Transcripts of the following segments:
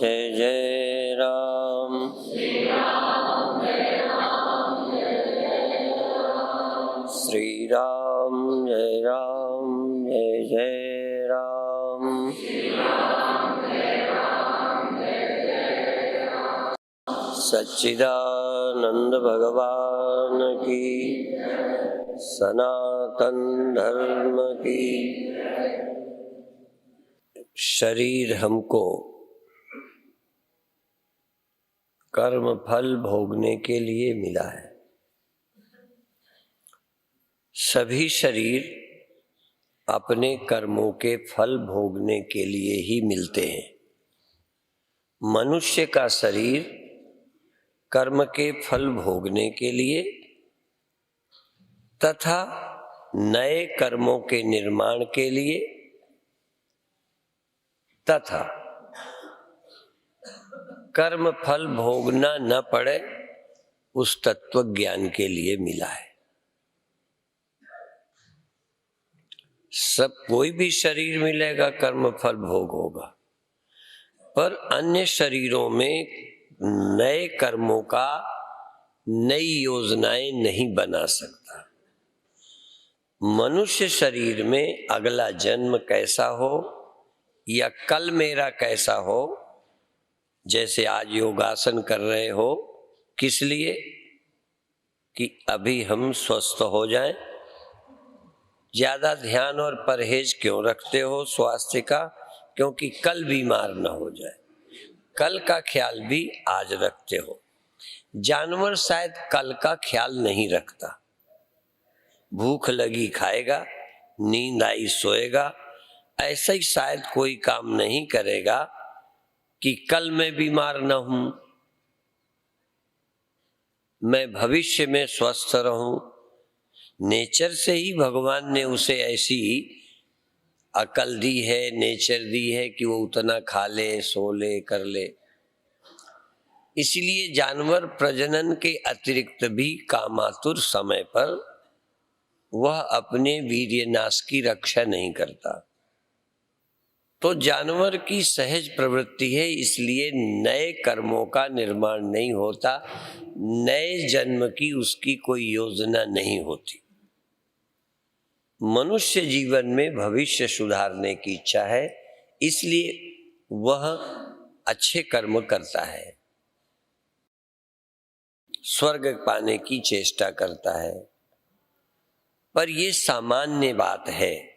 जय जय राम। श्री राम जय राम जय जय राम। सच्चिदानंद भगवान की, सनातन धर्म की। शरीर हमको कर्म फल भोगने के लिए मिला है। सभी शरीर अपने कर्मों के फल भोगने के लिए ही मिलते हैं। मनुष्य का शरीर कर्म के फल भोगने के लिए तथा नए कर्मों के निर्माण के लिए तथा कर्म फल भोगना न पड़े उस तत्व ज्ञान के लिए मिला है। सब कोई भी शरीर मिलेगा, कर्म फल भोग होगा, पर अन्य शरीरों में नए कर्मों का नई योजनाएं नहीं बना सकता। मनुष्य शरीर में अगला जन्म कैसा हो या कल मेरा कैसा हो, जैसे आज योगासन कर रहे हो, किस लिए? कि अभी हम स्वस्थ हो जाएं। ज्यादा ध्यान और परहेज क्यों रखते हो स्वास्थ्य का? क्योंकि कल बीमार न हो जाए। कल का ख्याल भी आज रखते हो। जानवर शायद कल का ख्याल नहीं रखता। भूख लगी खाएगा, नींद आई सोएगा। ऐसा ही शायद कोई काम नहीं करेगा कि कल मैं बीमार न हूं, मैं भविष्य में स्वस्थ रहूं। नेचर से ही भगवान ने उसे ऐसी अकल दी है, नेचर दी है कि वो उतना खा ले, सो ले, कर ले। इसलिए जानवर प्रजनन के अतिरिक्त भी कामातुर समय पर वह अपने वीर्यनाश की रक्षा नहीं करता। तो जानवर की सहज प्रवृत्ति है, इसलिए नए कर्मों का निर्माण नहीं होता, नए जन्म की उसकी कोई योजना नहीं होती। मनुष्य जीवन में भविष्य सुधारने की इच्छा है, इसलिए वह अच्छे कर्म करता है, स्वर्ग पाने की चेष्टा करता है। पर यह सामान्य बात है।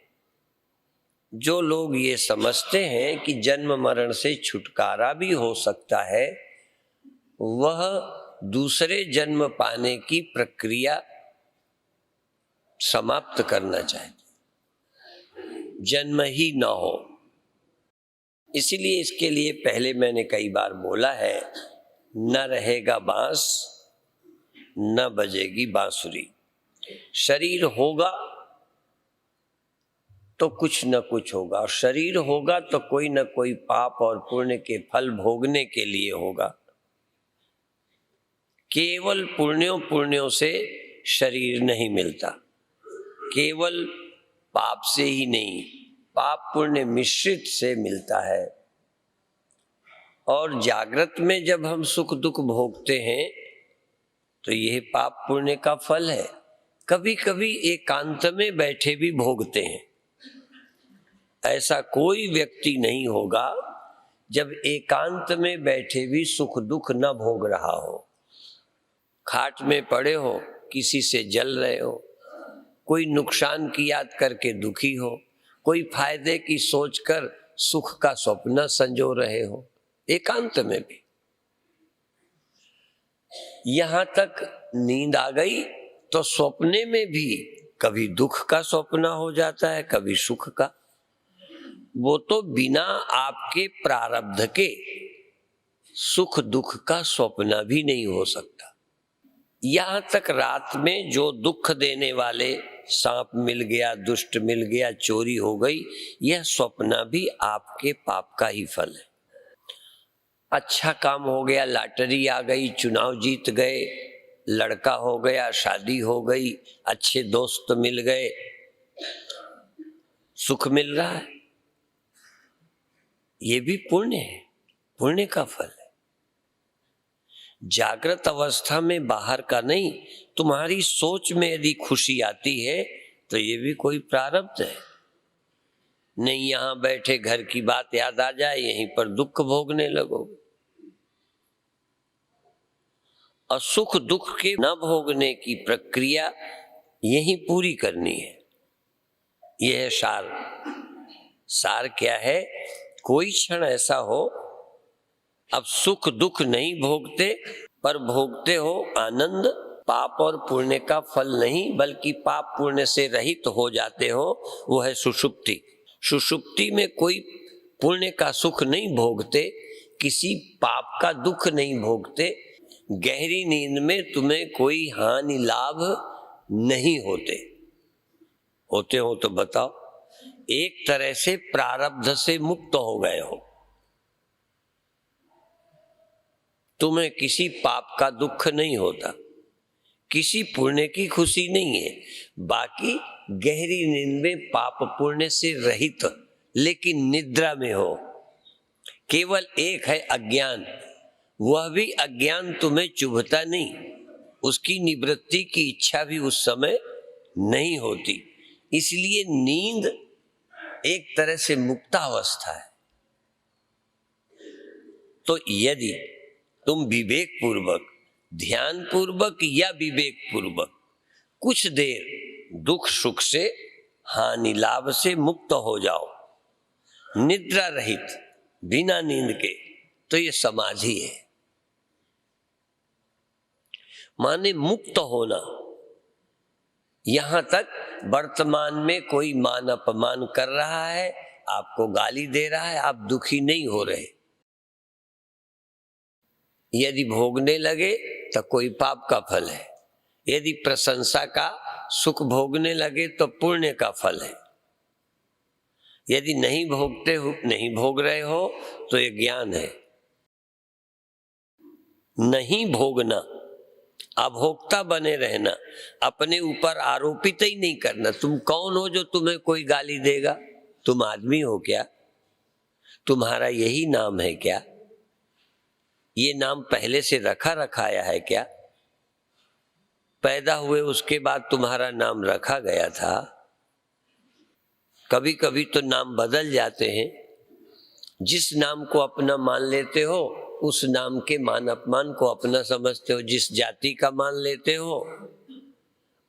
जो लोग ये समझते हैं कि जन्म मरण से छुटकारा भी हो सकता है, वह दूसरे जन्म पाने की प्रक्रिया समाप्त करना चाहते, जन्म ही न हो। इसीलिए इसके लिए पहले मैंने कई बार बोला है, न रहेगा बांस न बजेगी बांसुरी। शरीर होगा तो कुछ न कुछ होगा, और शरीर होगा तो कोई न कोई पाप और पुण्य के फल भोगने के लिए होगा। केवल पुण्यों से शरीर नहीं मिलता, केवल पाप से ही नहीं, पाप पुण्य मिश्रित से मिलता है। और जागृत में जब हम सुख दुख भोगते हैं तो यह पाप पुण्य का फल है। कभी कभी एकांत में बैठे भी भोगते हैं। ऐसा कोई व्यक्ति नहीं होगा जब एकांत में बैठे भी सुख दुख न भोग रहा हो। खाट में पड़े हो, किसी से जल रहे हो, कोई नुकसान की याद करके दुखी हो, कोई फायदे की सोचकर सुख का स्वप्न संजो रहे हो, एकांत में भी। यहां तक नींद आ गई तो स्वप्ने में भी कभी दुख का स्वप्न हो जाता है, कभी सुख का। वो तो बिना आपके प्रारब्ध के सुख दुख का स्वप्न भी नहीं हो सकता। यहां तक रात में जो दुख देने वाले सांप मिल गया, दुष्ट मिल गया, चोरी हो गई, यह स्वप्न भी आपके पाप का ही फल है। अच्छा काम हो गया, लॉटरी आ गई, चुनाव जीत गए, लड़का हो गया, शादी हो गई, अच्छे दोस्त मिल गए, सुख मिल रहा है, ये भी पुण्य है। पुण्य का फल है। जागृत अवस्था में बाहर का नहीं, तुम्हारी सोच में यदि खुशी आती है तो ये भी कोई प्रारब्ध है। नहीं यहां बैठे घर की बात याद आ जाए, यहीं पर दुख भोगने लगोगे। और सुख दुख के न भोगने की प्रक्रिया यही पूरी करनी है। यह है सार। सार क्या है? कोई क्षण ऐसा हो, अब सुख दुख नहीं भोगते, पर भोगते हो आनंद। पाप और पुण्य का फल नहीं, बल्कि पाप पुण्य से रहित हो जाते हो, वो है सुषुप्ति। सुषुप्ति में कोई पुण्य का सुख नहीं भोगते, किसी पाप का दुख नहीं भोगते। गहरी नींद में तुम्हें कोई हानि लाभ नहीं होते। होते हो तो बताओ। एक तरह से प्रारब्ध से मुक्त हो गए हो। तुम्हें किसी पाप का दुख नहीं होता, किसी पुण्य की खुशी नहीं है। बाकी गहरी नींद में पाप पुण्य से रहित, लेकिन निद्रा में हो। केवल एक है अज्ञान, वह भी अज्ञान तुम्हें चुभता नहीं, उसकी निवृत्ति की इच्छा भी उस समय नहीं होती। इसलिए नींद एक तरह से मुक्तावस्था है। तो यदि तुम विवेक पूर्वक, ध्यान पूर्वक या विवेक पूर्वक कुछ देर दुख सुख से, हानि लाभ से मुक्त हो जाओ, निद्रा रहित, बिना नींद के, तो ये समाधि है। माने मुक्त होना। यहां तक वर्तमान में कोई मान अपमान कर रहा है, आपको गाली दे रहा है, आप दुखी नहीं हो रहे। यदि भोगने लगे तो कोई पाप का फल है, यदि प्रशंसा का सुख भोगने लगे तो पुण्य का फल है। यदि नहीं भोगते हो, नहीं भोग रहे हो, तो ये ज्ञान है। नहीं भोगना, अभोक्ता बने रहना, अपने ऊपर आरोपित ही नहीं करना। तुम कौन हो जो तुम्हें कोई गाली देगा? तुम आदमी हो क्या? तुम्हारा यही नाम है क्या? ये नाम पहले से रखा रखाया है क्या? पैदा हुए उसके बाद तुम्हारा नाम रखा गया था? कभी कभी तो नाम बदल जाते हैं। जिस नाम को अपना मान लेते हो, उस नाम के मान अपमान को अपना समझते हो। जिस जाति का मान लेते हो,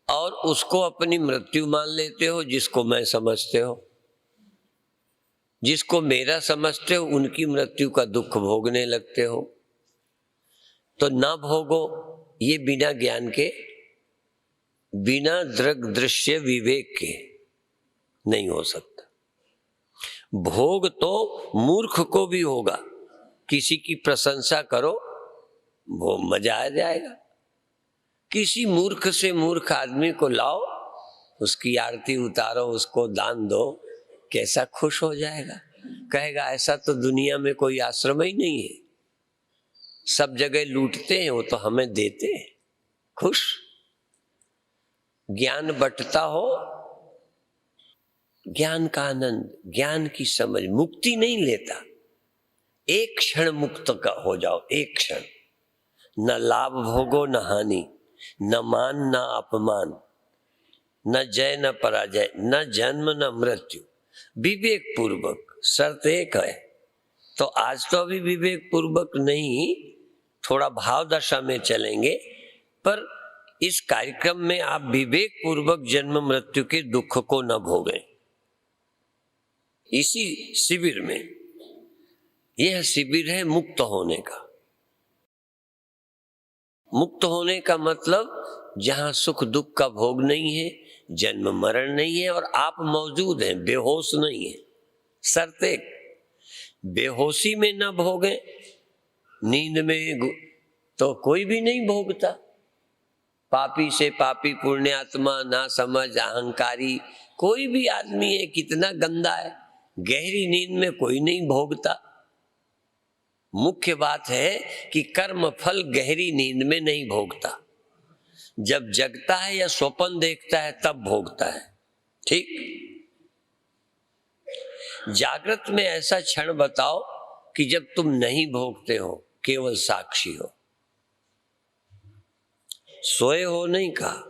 और उसको अपनी मृत्यु मान लेते हो, जिसको मैं समझते हो। जिसको मेरा समझते हो, उनकी मृत्यु का दुख भोगने लगते हो। तो ना भोगो, ये बिना ज्ञान के, बिना दृग दृश्य विवेक के नहीं हो सकता। भोग तो मूर्ख को भी होगा। किसी की प्रशंसा करो, वो मजा आ जाएगा। किसी मूर्ख से मूर्ख आदमी को लाओ, उसकी आरती उतारो, उसको दान दो, कैसा खुश हो जाएगा। कहेगा ऐसा तो दुनिया में कोई आश्रम ही नहीं है, सब जगह लूटते हैं, वो तो हमें देते हैं, खुश। ज्ञान बंटता हो, ज्ञान का आनंद, ज्ञान की समझ, मुक्ति नहीं लेता। एक क्षण मुक्त का हो जाओ, एक क्षण। न लाभ भोगो न हानि, न मान न अपमान, न जय न पराजय, न जन्म न मृत्यु। विवेक पूर्वक। शर्त एक है, तो आज तो अभी विवेक पूर्वक नहीं, थोड़ा भाव दशा में चलेंगे, पर इस कार्यक्रम में आप विवेक पूर्वक जन्म मृत्यु के दुख को न भोगें। इसी शिविर में, यह शिविर है मुक्त होने का। मुक्त होने का मतलब जहां सुख दुख का भोग नहीं है, जन्म मरण नहीं है, और आप मौजूद हैं, बेहोश नहीं है। शर्त एक, बेहोशी में न भोगे। नींद में तो कोई भी नहीं भोगता। पापी से पापी, पुण्यात्मा, ना समझ, अहंकारी, कोई भी आदमी है, कितना गंदा है, गहरी नींद में कोई नहीं भोगता। मुख्य बात है कि कर्म फल गहरी नींद में नहीं भोगता। जब जगता है या स्वप्न देखता है तब भोगता है। ठीक। जागृत में ऐसा क्षण बताओ कि जब तुम नहीं भोगते हो, केवल साक्षी हो, सोए हो नहीं कहा,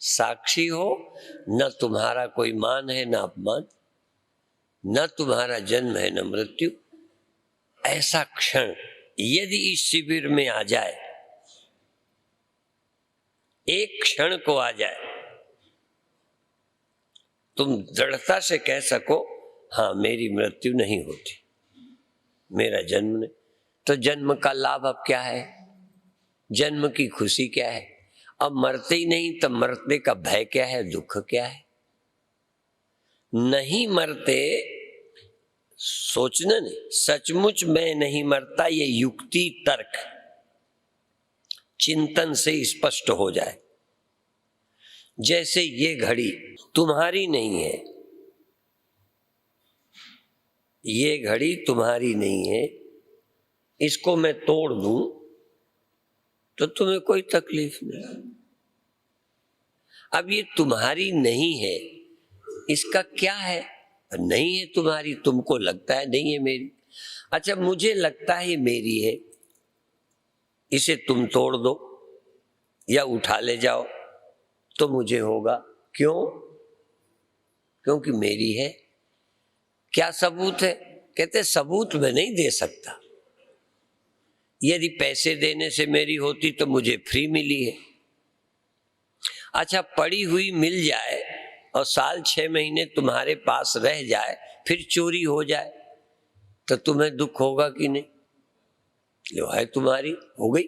साक्षी हो। न तुम्हारा कोई मान है न अपमान, न तुम्हारा जन्म है न मृत्यु। ऐसा क्षण यदि इस शिविर में आ जाए, एक क्षण को आ जाए, तुम दृढ़ता से कह सको हाँ मेरी मृत्यु नहीं होती, मेरा जन्म नहीं, तो जन्म का लाभ अब क्या है, जन्म की खुशी क्या है? अब मरते ही नहीं तो मरने का भय क्या है, दुख क्या है? नहीं मरते, सोचना नहीं, सचमुच मैं नहीं मरता, ये युक्ति तर्क चिंतन से स्पष्ट हो जाए। जैसे ये घड़ी तुम्हारी नहीं है, ये घड़ी तुम्हारी नहीं है, इसको मैं तोड़ दूं तो तुम्हें कोई तकलीफ नहीं। अब ये तुम्हारी नहीं है, इसका क्या है? नहीं है तुम्हारी, तुमको लगता है नहीं है मेरी। अच्छा, मुझे लगता है मेरी है, इसे तुम तोड़ दो या उठा ले जाओ तो मुझे होगा। क्यों? क्योंकि मेरी है। क्या सबूत है? कहते सबूत मैं नहीं दे सकता, यदि पैसे देने से मेरी होती तो मुझे फ्री मिली है। अच्छा, पड़ी हुई मिल जाए और साल 6 महीने तुम्हारे पास रह जाए, फिर चोरी हो जाए तो तुम्हें दुख होगा कि नहीं? लो है तुम्हारी, हो गई।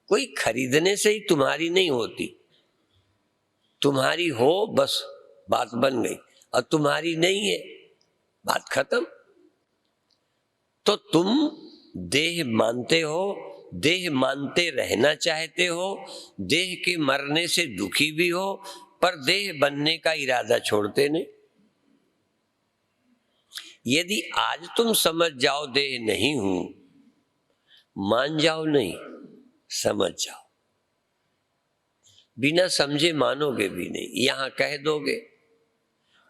कोई खरीदने से ही तुम्हारी नहीं होती, तुम्हारी हो बस बात बन गई, और तुम्हारी नहीं है बात खत्म। तो तुम देह मानते हो, देह मानते रहना चाहते हो, देह के मरने से दुखी भी हो, पर देह बनने का इरादा छोड़ते नहीं। यदि आज तुम समझ जाओ देह नहीं हूं, मान जाओ नहीं, समझ जाओ। बिना समझे मानोगे भी नहीं, यहां कह दोगे।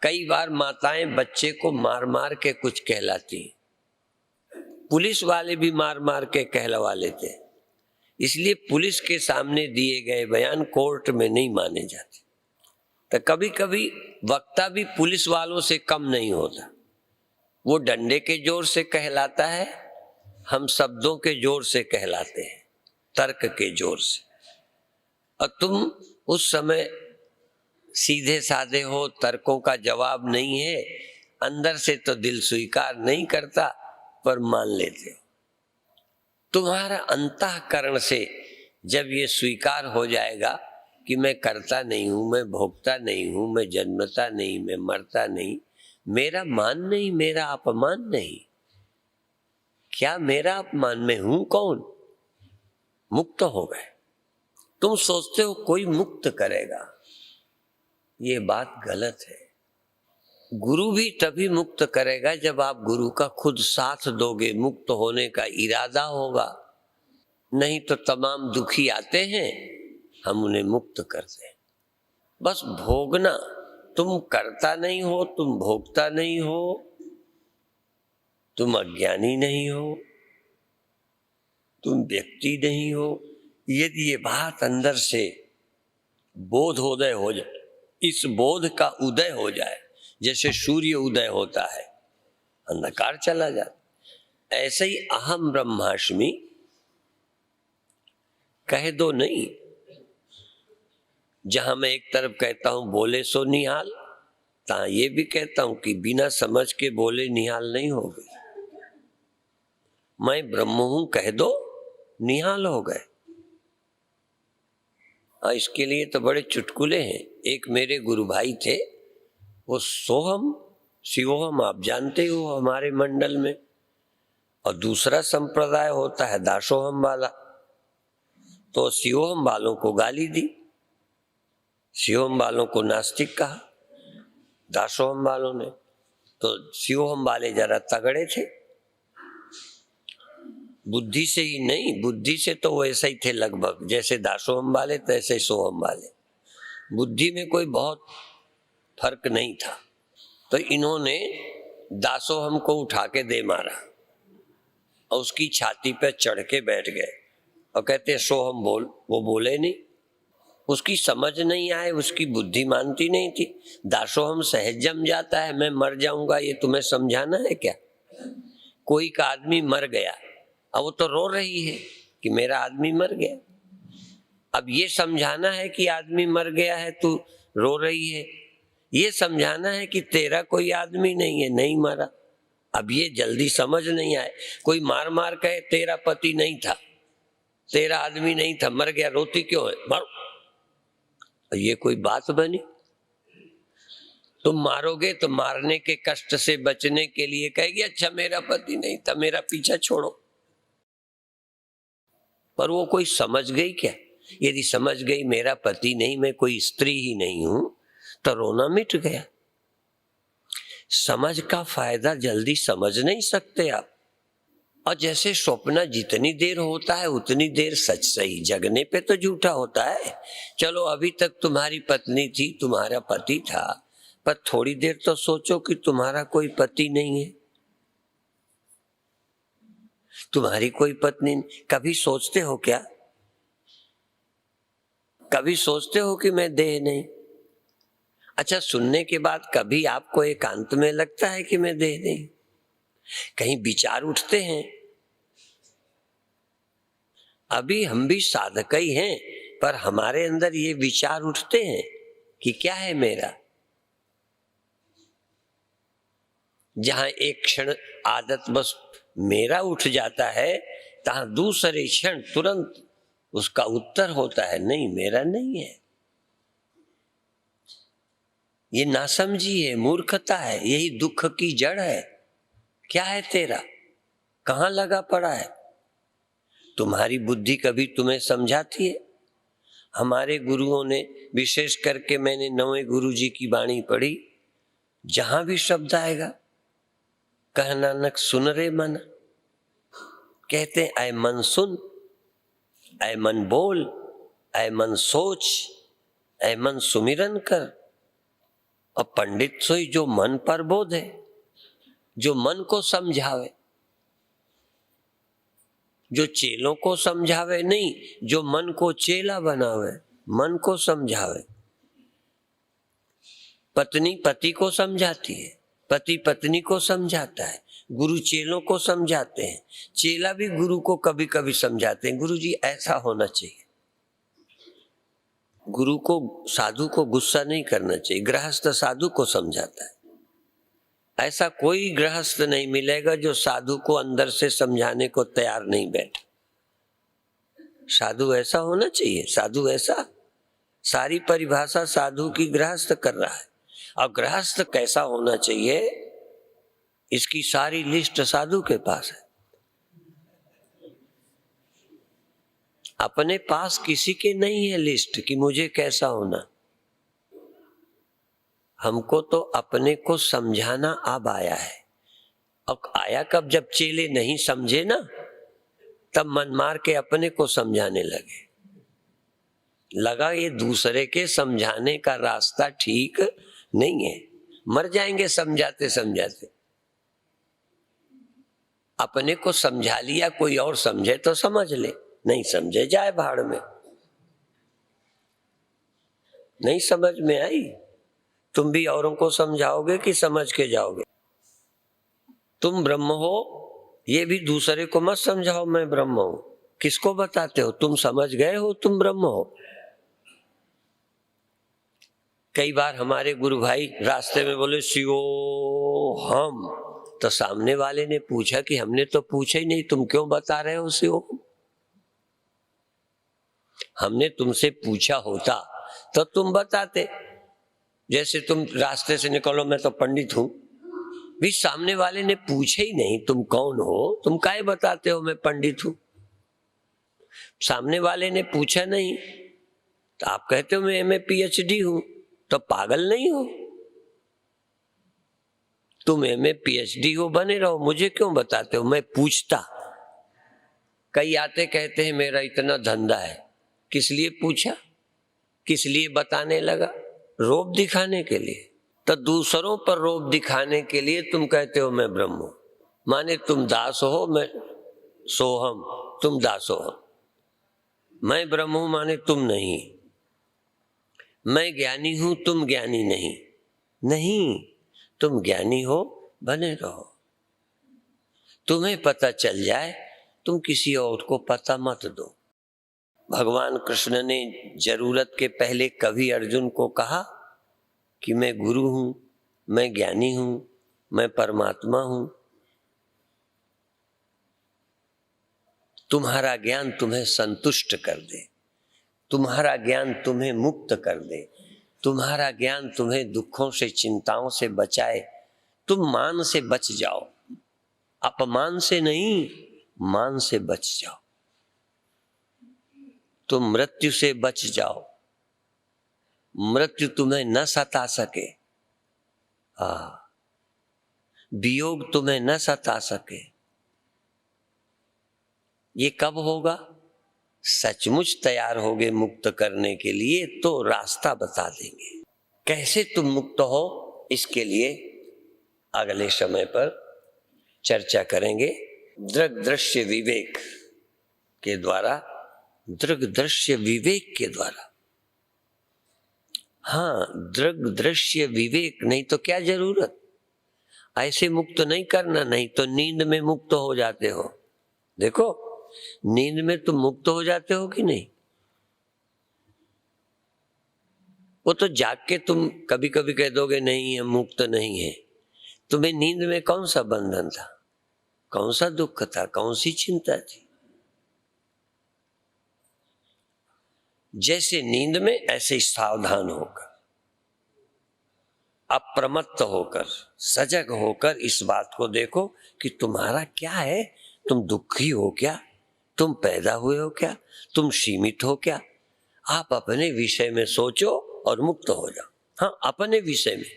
कई बार माताएं बच्चे को मार मार के कुछ कहलाती हैं, पुलिस वाले भी मार मार के कहलवा लेते हैं, इसलिए पुलिस के सामने दिए गए बयान कोर्ट में नहीं माने जाते। तो कभी कभी वक्ता भी पुलिस वालों से कम नहीं होता, वो डंडे के जोर से कहलाता है, हम शब्दों के जोर से कहलाते हैं, तर्क के जोर से। और तुम उस समय सीधे साधे हो, तर्कों का जवाब नहीं है, अंदर से तो दिल स्वीकार नहीं करता पर मान लेते हो। तुम्हारा अंतःकरण से जब ये स्वीकार हो जाएगा कि मैं करता नहीं हूं, मैं भोगता नहीं हूं, मैं जन्मता नहीं, मैं मरता नहीं, मेरा मान नहीं, मेरा अपमान नहीं, क्या मेरा अपमान? मैं हूं कौन? मुक्त हो गए। तुम सोचते हो कोई मुक्त करेगा, ये बात गलत है। गुरु भी तभी मुक्त करेगा जब आप गुरु का खुद साथ दोगे, मुक्त होने का इरादा होगा। नहीं तो तमाम दुखी आते हैं, हम उन्हें मुक्त करते हैं। बस भोगना, तुम करता नहीं हो, तुम भोगता नहीं हो, तुम अज्ञानी नहीं हो, तुम व्यक्ति नहीं हो। यदि ये बात अंदर से बोधोदय हो जाए, इस बोध का उदय हो जाए, जैसे सूर्य उदय होता है अंधकार चला जाता, ऐसे ही अहम ब्रह्मास्मि कह दो नहीं। जहां मैं एक तरफ कहता हूं बोले सो निहाल, ता ये भी कहता हूं कि बिना समझ के बोले निहाल नहीं हो गई। मैं ब्रह्म हूं कह दो, निहाल हो गए। इसके लिए तो बड़े चुटकुले हैं। एक मेरे गुरु भाई थे, वो सोहम शिवोहम आप जानते हो हमारे मंडल में, और दूसरा संप्रदाय होता है दासोहम वाला। तो शिवोहम वालों को गाली दी, शिवोहम वालों को नास्तिक कहा दासोहम वालों ने। तो शिवोहम वाले जरा तगड़े थे, बुद्धि से ही नहीं, बुद्धि से तो वैसे ही थे लगभग, जैसे दासोहम वाले तैसे सोहम वाले, बुद्धि में कोई बहुत फर्क नहीं था। तो इन्होंने दासोहम को उठा के दे मारा, और उसकी छाती पे चढ़ के बैठ गए और कहते सोहम बोल। वो बोले नहीं, उसकी समझ नहीं आए, उसकी बुद्धि मानती नहीं थी। दासोहम सहज जम जाता है, मैं मर जाऊंगा, ये तुम्हें समझाना है क्या? कोई का आदमी मर गया, अब वो तो रो रही है कि मेरा आदमी मर गया। अब ये समझाना है कि आदमी मर गया है, तू रो रही है। ये समझाना है कि तेरा कोई आदमी नहीं है, नहीं मरा। अब ये जल्दी समझ नहीं आए। कोई मार मार कहे तेरा पति नहीं था, तेरा आदमी नहीं था, मर गया, रोती क्यों है, मरो। ये कोई बात बनी? तुम मारोगे तो मारने के कष्ट से बचने के लिए कहेगी अच्छा मेरा पति नहीं था, मेरा पीछा छोड़ो। पर वो कोई समझ गई क्या? यदि समझ गई मेरा पति नहीं, मैं कोई स्त्री ही नहीं हूं, तो रोना मिट गया। समझ का फायदा जल्दी समझ नहीं सकते आप। और जैसे स्वप्न जितनी देर होता है उतनी देर सच सही, जगने पे तो झूठा होता है। चलो अभी तक तुम्हारी पत्नी थी, तुम्हारा पति था, पर थोड़ी देर तो सोचो कि तुम्हारा कोई पति नहीं है, तुम्हारी कोई पत्नी। कभी सोचते हो क्या? कभी सोचते हो कि मैं देह नहीं? अच्छा, सुनने के बाद कभी आपको एकांत में लगता है कि मैं देह नहीं? कहीं विचार उठते हैं? अभी हम भी साधक ही हैं, पर हमारे अंदर ये विचार उठते हैं कि क्या है मेरा। जहां एक क्षण आदत बस मेरा उठ जाता है, तहां दूसरे क्षण तुरंत उसका उत्तर होता है नहीं, मेरा नहीं है। ये नासमझी है, मूर्खता है, यही दुख की जड़ है। क्या है तेरा? कहां लगा पड़ा है? तुम्हारी बुद्धि कभी तुम्हें समझाती है? हमारे गुरुओं ने, विशेष करके मैंने 9वें गुरु जी की वाणी पढ़ी, जहां भी शब्द आएगा कह नानक सुन रे मन, कहते हैं ऐ मन सुन, ऐ मन बोल, ऐ मन सोच, ऐ मन सुमिरन कर। और पंडित सोई जो मन पर बोध है, जो मन को समझावे, जो चेलों को समझावे नहीं, जो मन को चेला बनावे, मन को समझावे। पत्नी पति को समझाती है, पति पत्नी को समझाता है, गुरु चेलों को समझाते हैं, चेला भी गुरु को कभी कभी समझाते हैं, गुरु जी ऐसा होना चाहिए। गुरु को, साधु को गुस्सा नहीं करना चाहिए, गृहस्थ साधु को समझाता है। ऐसा कोई गृहस्थ नहीं मिलेगा जो साधु को अंदर से समझाने को तैयार नहीं बैठा। साधु ऐसा होना चाहिए, साधु ऐसा। सारी परिभाषा साधु की गृहस्थ कर रहा है। और गृहस्थ कैसा होना चाहिए, इसकी सारी लिस्ट साधु के पास है। अपने पास किसी के नहीं है लिस्ट कि मुझे कैसा होना। हमको तो अपने को समझाना अब आया है। अब आया कब? जब चेले नहीं समझे ना, तब मन मार के अपने को समझाने लगे। लगा ये दूसरे के समझाने का रास्ता ठीक नहीं है, मर जाएंगे समझाते समझाते। अपने को समझा लिया, कोई और समझे तो समझ ले, नहीं समझे जाए भाड़ में। नहीं समझ में आई, तुम भी औरों को समझाओगे कि समझ के जाओगे? तुम ब्रह्म हो, ये भी दूसरे को मत समझाओ मैं ब्रह्म हूं। किसको बताते हो? तुम समझ गए हो तुम ब्रह्म हो। कई बार हमारे गुरु भाई रास्ते में बोले शिवो हम, तो सामने वाले ने पूछा कि हमने तो पूछा ही नहीं, तुम क्यों बता रहे हो शिवो? हमने तुमसे पूछा होता तो तुम बताते। जैसे तुम रास्ते से निकलो मैं तो पंडित हूं, भी सामने वाले ने पूछे ही नहीं तुम कौन हो, तुम काहे बताते हो मैं पंडित हूं? सामने वाले ने पूछा नहीं तो आप कहते हो मैं एमए पीएचडी हूं, तो पागल नहीं हो? तुम एमए पीएचडी हो, बने रहो, मुझे क्यों बताते हो? मैं पूछता। कई आते कहते हैं मेरा इतना धंधा है। किस लिए पूछा? किस लिए बताने लगा? रोब दिखाने के लिए। तो दूसरों पर रोब दिखाने के लिए तुम कहते हो मैं ब्रह्म हूं, माने तुम दास हो, मैं सोहम, तुम दासोहम। मैं ब्रह्म हूं माने तुम नहीं, मैं ज्ञानी हूं तुम ज्ञानी नहीं। नहीं, तुम ज्ञानी हो, बने रहो। तुम्हें पता चल जाए, तुम किसी और को पता मत दो। भगवान कृष्ण ने जरूरत के पहले कभी अर्जुन को कहा कि मैं गुरु हूं, मैं ज्ञानी हूं, मैं परमात्मा हूं। तुम्हारा ज्ञान तुम्हें संतुष्ट कर दे, तुम्हारा ज्ञान तुम्हें मुक्त कर दे, तुम्हारा ज्ञान तुम्हें दुखों से चिंताओं से बचाए। तुम मान से बच जाओ, अपमान से नहीं, मान से बच जाओ। तुम मृत्यु से बच जाओ, मृत्यु तुम्हें न सता सके। वियोग तुम्हें न सता सके। ये कब होगा? सचमुच तैयार होगे मुक्त करने के लिए तो रास्ता बता देंगे। कैसे तुम मुक्त हो, इसके लिए अगले समय पर चर्चा करेंगे। दृग दृश्य विवेक के द्वारा, दृग दृश्य विवेक के द्वारा। हाँ, दृग दृश्य विवेक, नहीं तो क्या जरूरत, ऐसे मुक्त नहीं करना, नहीं तो नींद में मुक्त हो जाते हो। देखो, नींद में तुम मुक्त हो जाते हो कि नहीं? वो तो जाग के तुम कभी कभी कह दोगे नहीं हम मुक्त नहीं है। तुम्हें नींद में कौन सा बंधन था, कौन सा दुख था, कौन सी चिंता थी? जैसे नींद में ऐसे सावधान होकर, अप्रमत्त होकर, सजग होकर इस बात को देखो कि तुम्हारा क्या है। तुम दुखी हो क्या, तुम पैदा हुए हो क्या, तुम सीमित हो क्या? आप अपने विषय में सोचो और मुक्त हो जाओ। हाँ, अपने विषय में,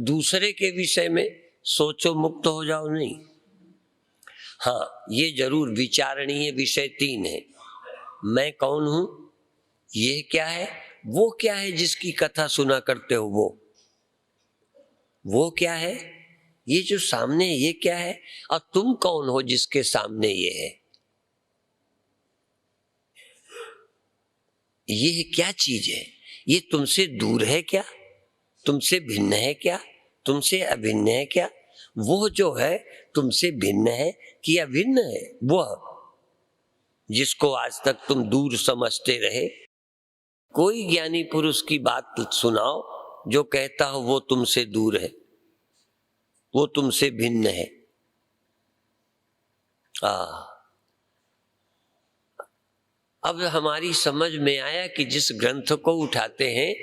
दूसरे के विषय में सोचो मुक्त हो जाओ नहीं। हाँ, ये जरूर विचारणीय विषय 3 है। मैं कौन हूं, ये क्या है, वो क्या है जिसकी कथा सुना करते हो, वो क्या है, ये जो सामने ये क्या है, और तुम कौन हो जिसके सामने ये है। ये क्या चीज है, ये तुमसे दूर है क्या, तुमसे भिन्न है क्या, तुमसे अभिन्न है क्या? वो जो है तुमसे भिन्न है कि अभिन्न है, वह जिसको आज तक तुम दूर समझते रहे। कोई ज्ञानी पुरुष की बात सुनाओ जो कहता हो वो तुमसे दूर है, वो तुमसे भिन्न है। अब हमारी समझ में आया कि जिस ग्रंथ को उठाते हैं,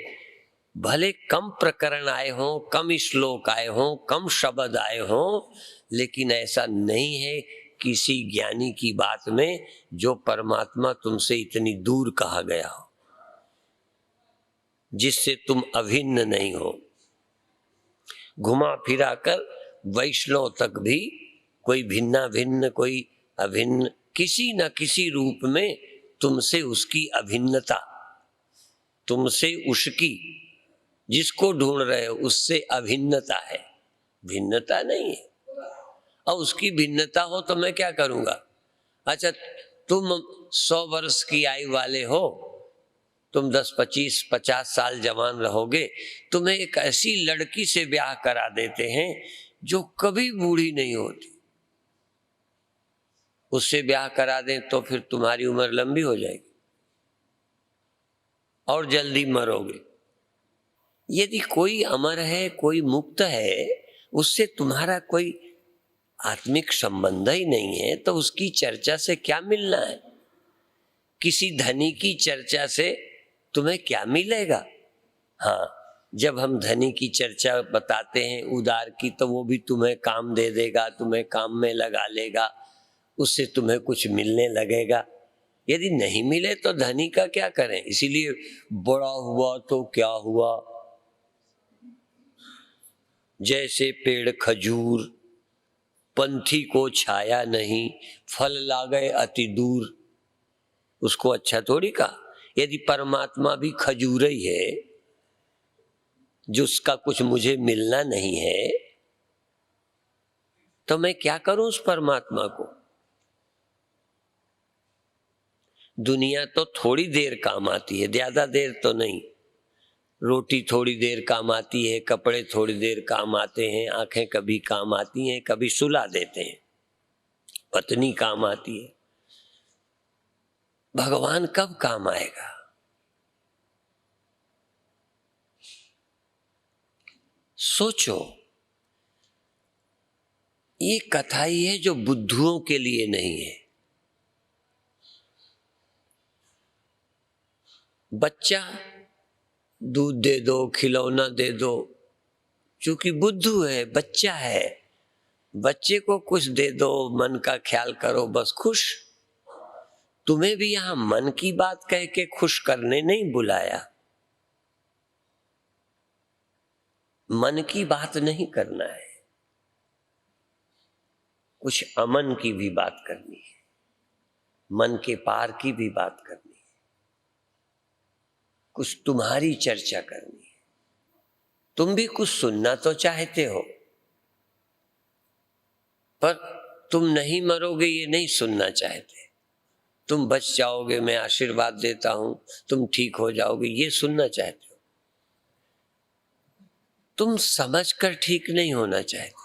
भले कम प्रकरण आए हों, कम श्लोक आए हों, कम शब्द आए हों, लेकिन ऐसा नहीं है किसी ज्ञानी की बात में जो परमात्मा तुमसे इतनी दूर कहा गया हो, जिससे तुम अभिन्न नहीं हो। घुमा फिरा कर वैष्णव तक भी कोई भिन्ना भिन्न, कोई अभिन्न, किसी न किसी रूप में तुमसे उसकी अभिन्नता, तुमसे उसकी, जिसको ढूंढ रहे हो उससे अभिन्नता है, भिन्नता नहीं है। और उसकी भिन्नता हो तो मैं क्या करूंगा? अच्छा, तुम 100 वर्ष की आयु वाले हो, तुम 10, 25, 50 साल जवान रहोगे, तुम्हें एक ऐसी लड़की से ब्याह करा देते हैं जो कभी बूढ़ी नहीं होती। उससे ब्याह करा दें तो फिर तुम्हारी उम्र लंबी हो जाएगी और जल्दी मरोगे। यदि कोई अमर है, कोई मुक्त है, उससे तुम्हारा कोई आत्मिक संबंध ही नहीं है, तो उसकी चर्चा से क्या मिलना है? किसी धनी की चर्चा से तुम्हें क्या मिलेगा? हाँ, जब हम धनी की चर्चा बताते हैं उदार की, तो वो भी तुम्हें काम दे देगा, तुम्हें काम में लगा लेगा, उससे तुम्हें कुछ मिलने लगेगा। यदि नहीं मिले तो धनी का क्या करें? इसीलिए बड़ा हुआ तो क्या हुआ, जैसे पेड़ खजूर, पंथी को छाया नहीं, फल लागे अति दूर। उसको अच्छा थोड़ी कहा। यदि परमात्मा भी खजूर ही है, जिसका कुछ मुझे मिलना नहीं है, तो मैं क्या करूं उस परमात्मा को? दुनिया तो थोड़ी देर काम आती है, ज्यादा देर तो नहीं। रोटी थोड़ी देर काम आती है, कपड़े थोड़ी देर काम आते हैं, आंखें कभी काम आती हैं, कभी सुला देते हैं, पत्नी काम आती है। भगवान कब काम आएगा? सोचो। ये कथा ही है जो बुद्धुओं के लिए नहीं है। बच्चा दूध दे दो, खिलौना दे दो, क्योंकि बुद्धू है, बच्चा है। बच्चे को कुछ दे दो, मन का ख्याल करो, बस खुश। तुम्हें भी यहां मन की बात कह के खुश करने नहीं बुलाया। मन की बात नहीं करना है, कुछ अमन की भी बात करनी है, मन के पार की भी बात करनी है, कुछ तुम्हारी चर्चा करनी है। तुम भी कुछ सुनना तो चाहते हो, पर तुम नहीं मरोगे ये नहीं सुनना चाहते। तुम बच जाओगे, मैं आशीर्वाद देता हूं, तुम ठीक हो जाओगे, ये सुनना चाहते हो। तुम समझकर ठीक नहीं होना चाहते,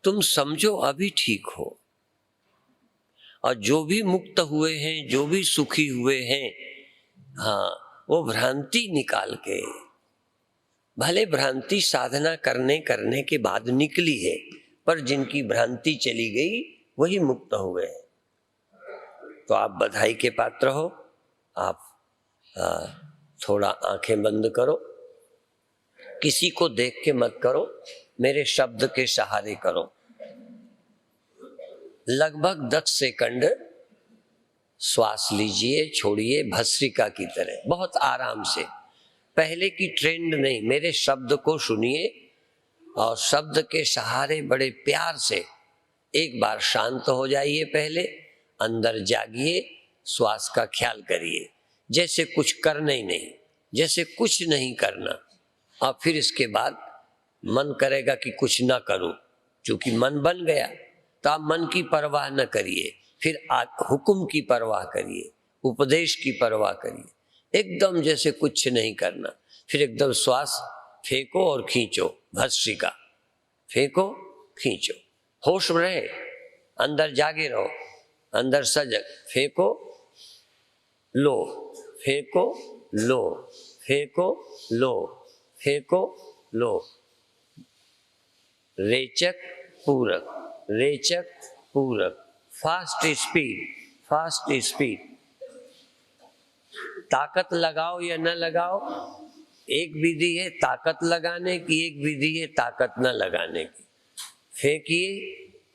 तुम समझो अभी ठीक हो। और जो भी मुक्त हुए हैं, जो भी सुखी हुए हैं, हाँ, वो भ्रांति निकाल के, भले भ्रांति साधना करने करने के बाद निकली है, पर जिनकी भ्रांति चली गई वही मुक्त हुए हैं। तो आप बधाई के पात्र हो। आप थोड़ा आंखें बंद करो, किसी को देख के मत करो, मेरे शब्द के सहारे करो। लगभग 10 सेकंड श्वास लीजिए, छोड़िए, भस्त्रिका की तरह, बहुत आराम से। पहले की ट्रेंड नहीं, मेरे शब्द को सुनिए और शब्द के सहारे बड़े प्यार से एक बार शांत हो जाइए। पहले अंदर जागिए, श्वास का ख्याल करिए, जैसे कुछ करना ही नहीं, जैसे कुछ नहीं करना। और फिर इसके बाद मन करेगा कि कुछ ना करूं, क्योंकि मन बन गया, तो आप मन की परवाह न करिए, फिर हुक्म की परवाह करिए, उपदेश की परवाह करिए, एकदम जैसे कुछ नहीं करना। फिर एकदम श्वास फेंको और खींचो, भस्त्रिका फेंको, खींचो, होश में रहे, अंदर जागे रहो, अंदर सजग। फेंको, लो, फेंको, लो, फेंको, लो, फेंको, लो। रेचक पूरक, रेचक पूरक, फास्ट स्पीड, फास्ट स्पीड। ताकत लगाओ या न लगाओ, एक विधि है ताकत लगाने की, एक विधि है ताकत न लगाने की। फेंकिए,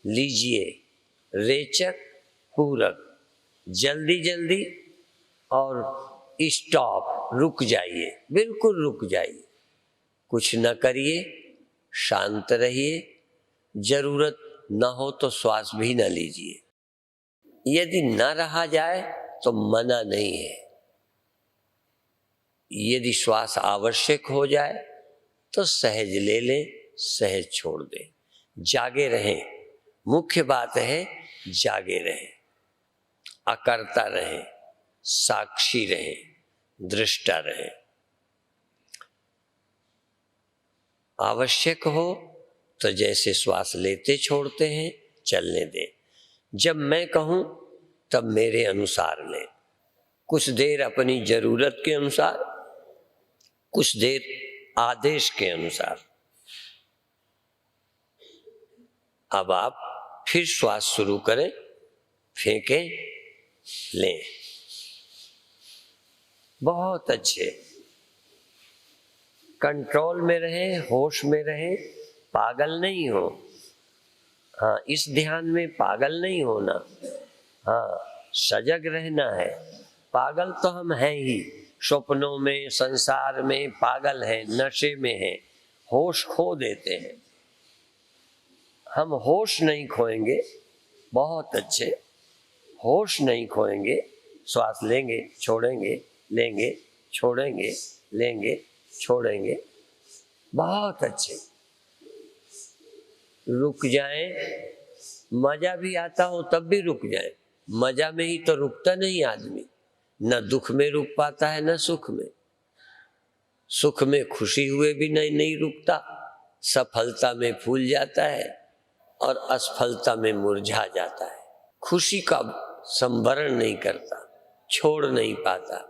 लीजिए, रेचक पूरक, जल्दी जल्दी, और स्टॉप, रुक जाइए, बिल्कुल रुक जाइए, कुछ न करिए, शांत रहिए। जरूरत न हो तो श्वास भी न लीजिए। यदि न रहा जाए तो मना नहीं है। यदि श्वास आवश्यक हो जाए तो सहज ले लें, सहज छोड़ दें। जागे रहें, मुख्य बात है जागे रहें, अकर्ता रहें, साक्षी रहें, दृष्टा रहें। आवश्यक हो तो जैसे श्वास लेते छोड़ते हैं चलने दें। जब मैं कहूं तब मेरे अनुसार लें, कुछ देर अपनी जरूरत के अनुसार, कुछ देर आदेश के अनुसार। अब आप फिर श्वास शुरू करें, फेंकें, लें। बहुत अच्छे, कंट्रोल में रहें, होश में रहें, पागल नहीं हो। हाँ, इस ध्यान में पागल नहीं होना, हाँ, सजग रहना है। पागल तो हम हैं ही, स्वप्नों में, संसार में पागल हैं, नशे में हैं, होश खो देते हैं। हम होश नहीं खोएंगे, बहुत अच्छे, होश नहीं खोएंगे। श्वास लेंगे, छोड़ेंगे, लेंगे, छोड़ेंगे, लेंगे, छोड़ेंगे, बहुत अच्छे। रुक जाएं, मजा भी आता हो तब भी रुक जाएं। मजा में ही तो रुकता नहीं आदमी, न दुख में रुक पाता है न सुख में। सुख में खुशी हुए भी नहीं रुकता, सफलता में फूल जाता है और असफलता में मुरझा जाता है। खुशी का संवरण नहीं करता, छोड़ नहीं पाता,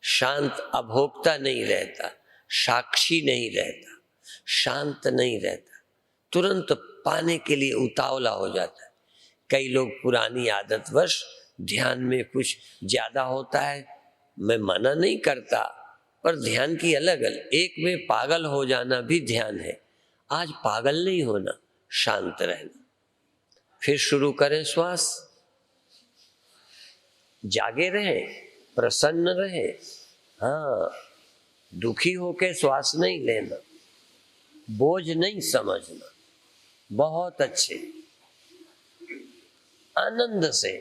शांत अभोक्ता नहीं रहता, साक्षी नहीं रहता, शांत नहीं रहता, तुरंत पाने के लिए उतावला हो जाता है। कई लोग पुरानी आदतवश ध्यान में कुछ ज्यादा होता है, मैं मना नहीं करता, पर ध्यान की अलग अलग, एक में पागल हो जाना भी ध्यान है। आज पागल नहीं होना, शांत रहना। फिर शुरू करें श्वास, जागे रहें, प्रसन्न रहें। हाँ, दुखी होके श्वास नहीं लेना, बोझ नहीं समझना, बहुत अच्छे आनंद से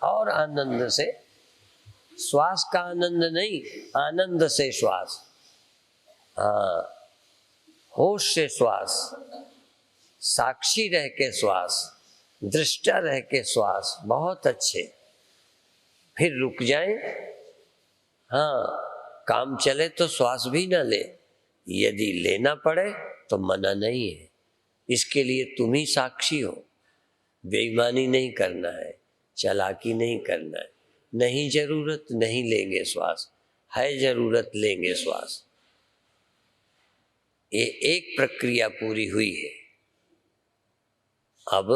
और आनंद से, श्वास का आनंद नहीं, आनंद से श्वास। हाँ, होश से श्वास, साक्षी रह के श्वास, दृष्टा रह के श्वास, बहुत अच्छे। फिर रुक जाएं। हाँ, काम चले तो श्वास भी ना ले, यदि लेना पड़े तो मना नहीं है। इसके लिए तुम ही साक्षी हो। बेईमानी नहीं करना है, चालाकी नहीं करना है। नहीं जरूरत नहीं लेंगे श्वास, है जरूरत लेंगे श्वास। ये एक प्रक्रिया पूरी हुई है। अब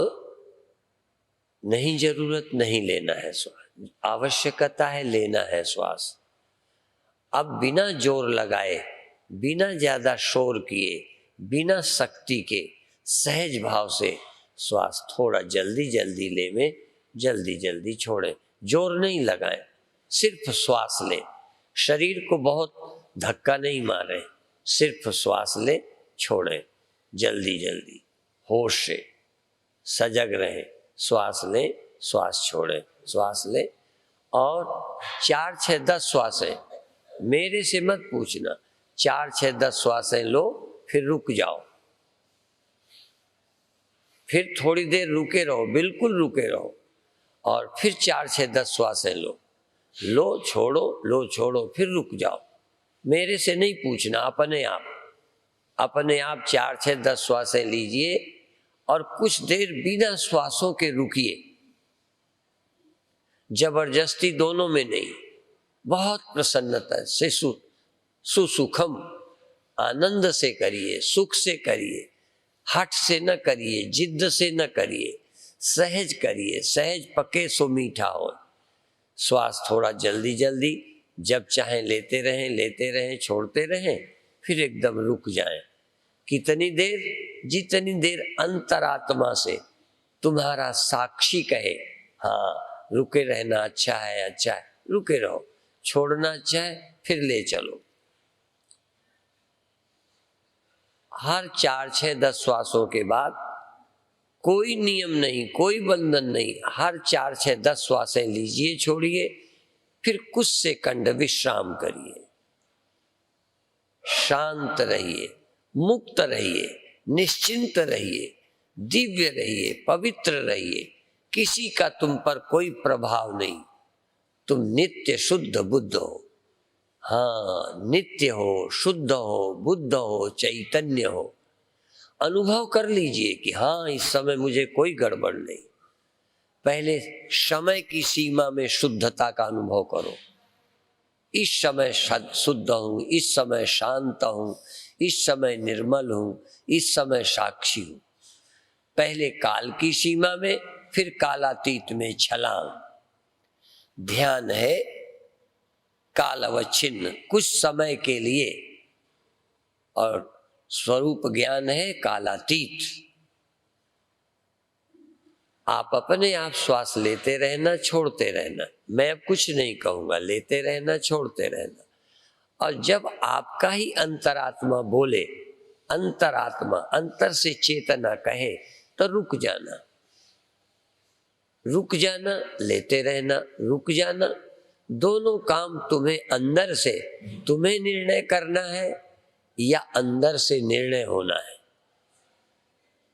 नहीं जरूरत नहीं लेना है श्वास, आवश्यकता है लेना है श्वास। अब बिना जोर लगाए, बिना ज्यादा शोर किए, बिना शक्ति के, सहज भाव से श्वास थोड़ा जल्दी जल्दी लें, जल्दी जल्दी छोड़ें। जोर नहीं लगाएं, सिर्फ श्वास लें। शरीर को बहुत धक्का नहीं मारें, सिर्फ श्वास लें, छोड़ें जल्दी जल्दी, होश से सजग रहें। श्वास लें, श्वास छोड़ें, श्वास लें। और 4, 6, 10 श्वासें, मेरे से मत पूछना, 4, 6, 10 श्वासें लो, फिर रुक जाओ, फिर थोड़ी देर रुके रहो, बिल्कुल रुके रहो, और फिर 4, 6, 10 श्वासें लो, लो छोड़ो, फिर रुक जाओ। मेरे से नहीं पूछना, अपने आप 4, 6, 10 श्वासें लीजिए और कुछ देर बिना श्वासों के रुकिए। जबरदस्ती दोनों में नहीं, बहुत प्रसन्नता से सुसुखम आनंद से करिए, सुख से करिए, हठ से न करिए, जिद्द से न करिए, सहज करिए। सहज पके सो मीठा हो। श्वास थोड़ा जल्दी जल्दी, जब चाहें लेते रहें, छोड़ते रहें, फिर एकदम रुक जाएं। कितनी देर? जितनी देर अंतरात्मा से तुम्हारा साक्षी कहे हाँ रुके रहना अच्छा है, रुके रहो। छोड़ना अच्छा है, फिर ले चलो। हर 4, 6, 10 श्वासों के बाद कोई नियम नहीं, कोई बंधन नहीं, हर 4, 6, 10 श्वासें लीजिए, छोड़िए, फिर कुछ सेकंड विश्राम करिए। शांत रहिए, मुक्त रहिए, निश्चिंत रहिए, दिव्य रहिए, पवित्र रहिए। किसी का तुम पर कोई प्रभाव नहीं। तुम नित्य शुद्ध बुद्ध हो। हाँ, नित्य हो, शुद्ध हो, बुद्ध हो, चैतन्य हो। अनुभव कर लीजिए कि हाँ इस समय मुझे कोई गड़बड़ नहीं। पहले समय की सीमा में शुद्धता का अनुभव करो। इस समय शुद्ध हूं, इस समय शांत हूं, इस समय निर्मल हूं, इस समय साक्षी हूं। पहले काल की सीमा में, फिर कालातीत में छलांग। ध्यान है काल अवच्छिन्न, कुछ समय के लिए, और स्वरूप ज्ञान है कालातीत। आप अपने आप श्वास लेते रहना, छोड़ते रहना। मैं अब कुछ नहीं कहूंगा, लेते रहना, छोड़ते रहना। और जब आपका ही अंतरात्मा बोले, अंतरात्मा अंतर से चेतना कहे, तो रुक जाना, रुक जाना, लेते रहना, रुक जाना। दोनों काम तुम्हें अंदर से, तुम्हें निर्णय करना है या अंदर से निर्णय होना है।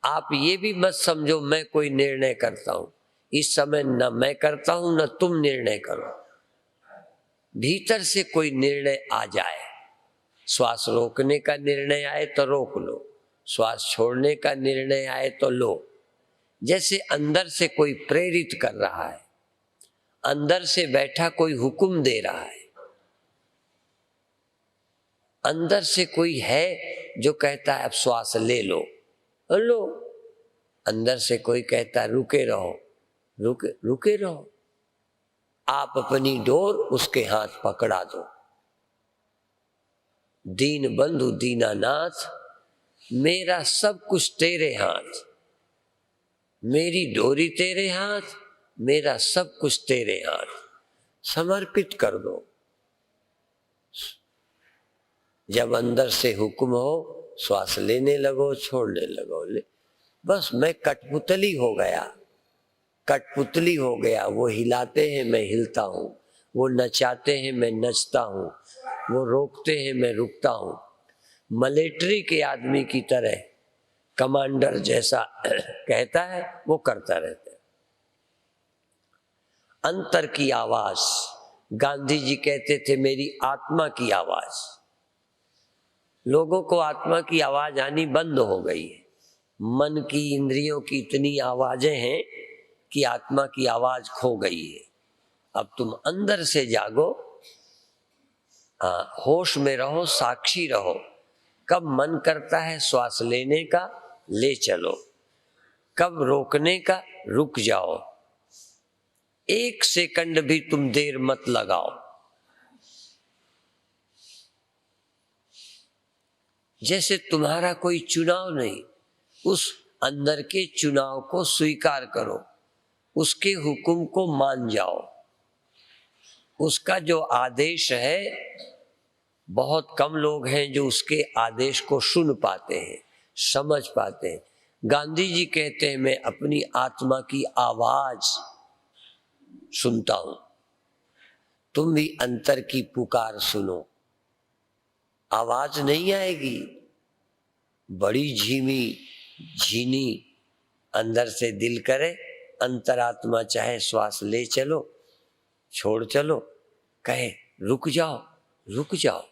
आप ये भी मत समझो मैं कोई निर्णय करता हूं। इस समय न मैं करता हूं, न तुम निर्णय करो। भीतर से कोई निर्णय आ जाए, श्वास रोकने का निर्णय आए तो रोक लो, श्वास छोड़ने का निर्णय आए तो लो। जैसे अंदर से कोई प्रेरित कर रहा है, अंदर से बैठा कोई हुक्म दे रहा है, अंदर से कोई है जो कहता है अब श्वास ले लो, लो। अंदर से कोई कहता है रुके रहो, रुके रहो। आप अपनी डोर उसके हाथ पकड़ा दो। दीन बंधु दीनानाथ, मेरा सब कुछ तेरे हाथ, मेरी डोरी तेरे हाथ, मेरा सब कुछ तेरे हाथ, समर्पित कर दो। जब अंदर से हुक्म हो, श्वास लेने लगो, छोड़ने लगो, बस मैं कठपुतली हो गया, कठपुतली हो गया। वो हिलाते हैं, मैं हिलता हूँ, वो नचाते हैं, मैं नचता हूँ, वो रोकते हैं, मैं रुकता हूँ। मिलिट्री के आदमी की तरह कमांडर जैसा कहता है वो करता रहता है। अंतर की आवाज, गांधी जी कहते थे मेरी आत्मा की आवाज। लोगों को आत्मा की आवाज आनी बंद हो गई है। मन की, इंद्रियों की इतनी आवाजें हैं कि आत्मा की आवाज खो गई है। अब तुम अंदर से जागो, होश में रहो, साक्षी रहो। कब मन करता है श्वास लेने का, ले चलो, कब रोकने का, रुक जाओ। 1 सेकंड भी तुम देर मत लगाओ। जैसे तुम्हारा कोई चुनाव नहीं, उस अंदर के चुनाव को स्वीकार करो, उसके हुक्म को मान जाओ। उसका जो आदेश है, बहुत कम लोग हैं जो उसके आदेश को सुन पाते हैं, समझ पाते हैं। गांधी जी कहते हैं मैं अपनी आत्मा की आवाज सुनता हूं। तुम भी अंतर की पुकार सुनो। आवाज नहीं आएगी, बड़ी झीमी झीनी अंदर से दिल करे, अंतरात्मा चाहे श्वास ले चलो, छोड़ चलो, कहे रुक जाओ, रुक जाओ।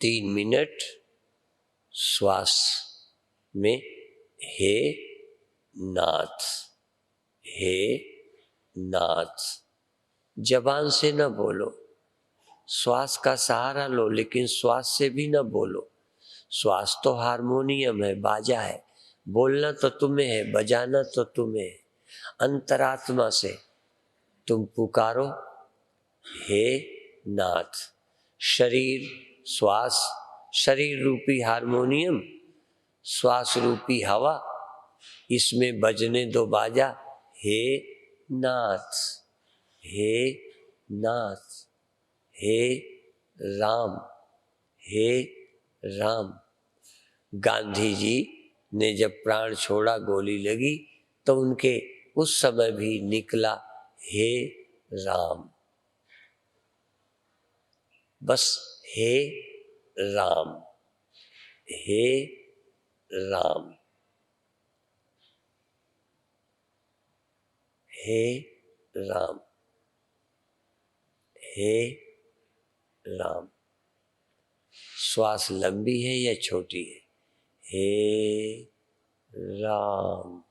तीन मिनट श्वास में हे नाथ, हे नाथ। जबान से न बोलो, श्वास का सहारा लो, लेकिन श्वास से भी न बोलो। श्वास तो हारमोनियम है, बाजा है। बोलना तो तुम्हें है, बजाना तो तुम्हें है। अंतरात्मा से तुम पुकारो हे नाथ। शरीर, श्वास, शरीर रूपी हारमोनियम, श्वास रूपी हवा, इसमें बजने दो बाजा। हे नाथ, हे नाथ, हे राम, हे राम। गांधी जी ने जब प्राण छोड़ा, गोली लगी, तो उनके उस समय भी निकला हे राम। बस हे राम, हे राम, हे राम, हे राम। श्वास लंबी है या छोटी है? हे राम,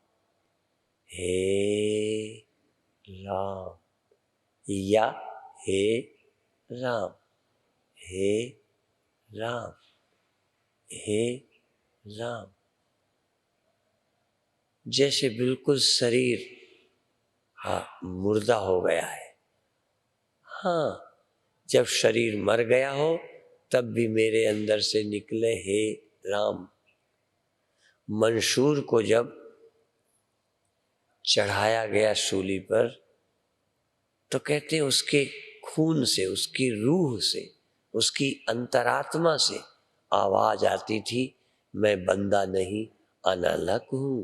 हे राम, या हे राम, हे राम, हे राम। जैसे बिल्कुल शरीर मुर्दा हो गया है। हाँ, जब शरीर मर गया हो तब भी मेरे अंदर से निकले हे राम। मंसूर को जब चढ़ाया गया सूली पर, तो कहते हैं उसके खून से, उसकी रूह से, उसकी अंतरात्मा से आवाज आती थी, मैं बंदा नहीं अनालक हूं।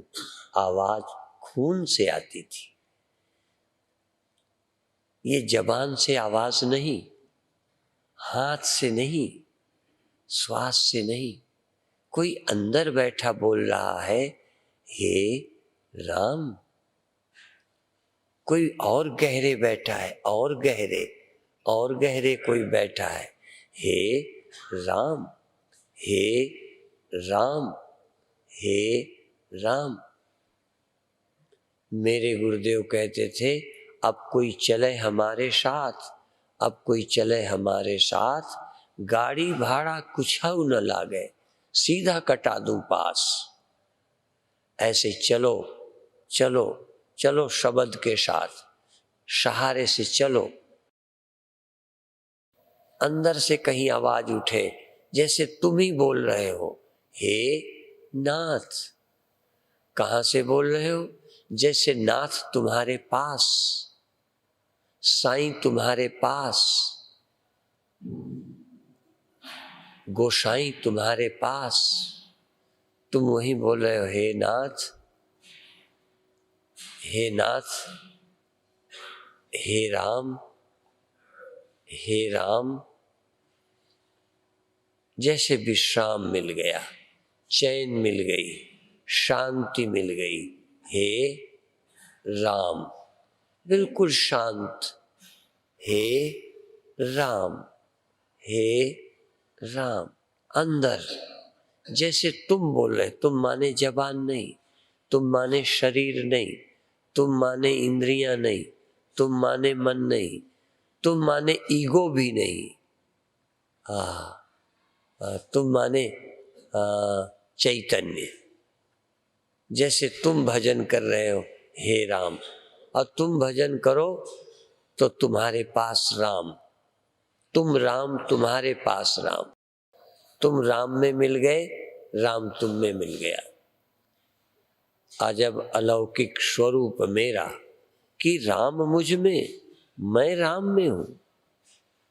आवाज खून से आती थी। ये जबान से आवाज नहीं, हाथ से नहीं, श्वास से नहीं, कोई अंदर बैठा बोल रहा है हे राम। कोई और गहरे बैठा है, और गहरे कोई बैठा है, हे राम, हे राम, हे राम। मेरे गुरुदेव कहते थे अब कोई चले हमारे साथ, अब कोई चले हमारे साथ, गाड़ी भाड़ा कुछ न लागे, सीधा कटा दूं पास। ऐसे चलो चलो चलो शब्द के साथ, सहारे से चलो। अंदर से कहीं आवाज उठे जैसे तुम ही बोल रहे हो, हे नाथ। कहां से बोल रहे हो? जैसे नाथ तुम्हारे पास, साईं तुम्हारे पास, गोसाई तुम्हारे पास, तुम वही बोल रहे हो, हे नाथ, हे नाथ, हे राम, हे राम। जैसे विश्राम मिल गया, चैन मिल गई, शांति मिल गई, हे राम, बिल्कुल शांत, हे राम, हे राम। अंदर जैसे तुम बोल रहे, तुम माने जबान नहीं, तुम माने शरीर नहीं, तुम माने इंद्रियां नहीं, तुम माने मन नहीं, तुम माने ईगो भी नहीं, तुम माने चैतन्य। जैसे तुम भजन कर रहे हो हे राम, और तुम भजन करो तो तुम्हारे पास राम, तुम राम तुम्हारे पास राम, तुम राम में मिल गए, राम तुम में मिल गया। अजब अलौकिक स्वरूप मेरा कि राम मुझ में, मैं राम में हूं।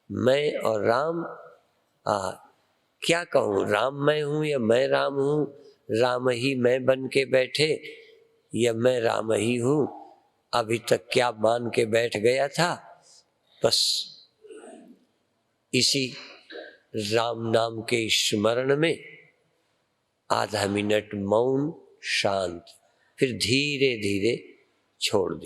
मैं और राम, क्या कहूं, राम मैं हूं या मैं राम हूं? राम ही मैं बन के बैठे या मैं राम ही हूं? अभी तक क्या मान के बैठ गया था? बस इसी राम नाम के स्मरण में आधा मिनट मौन शांत, फिर धीरे धीरे छोड़ दी।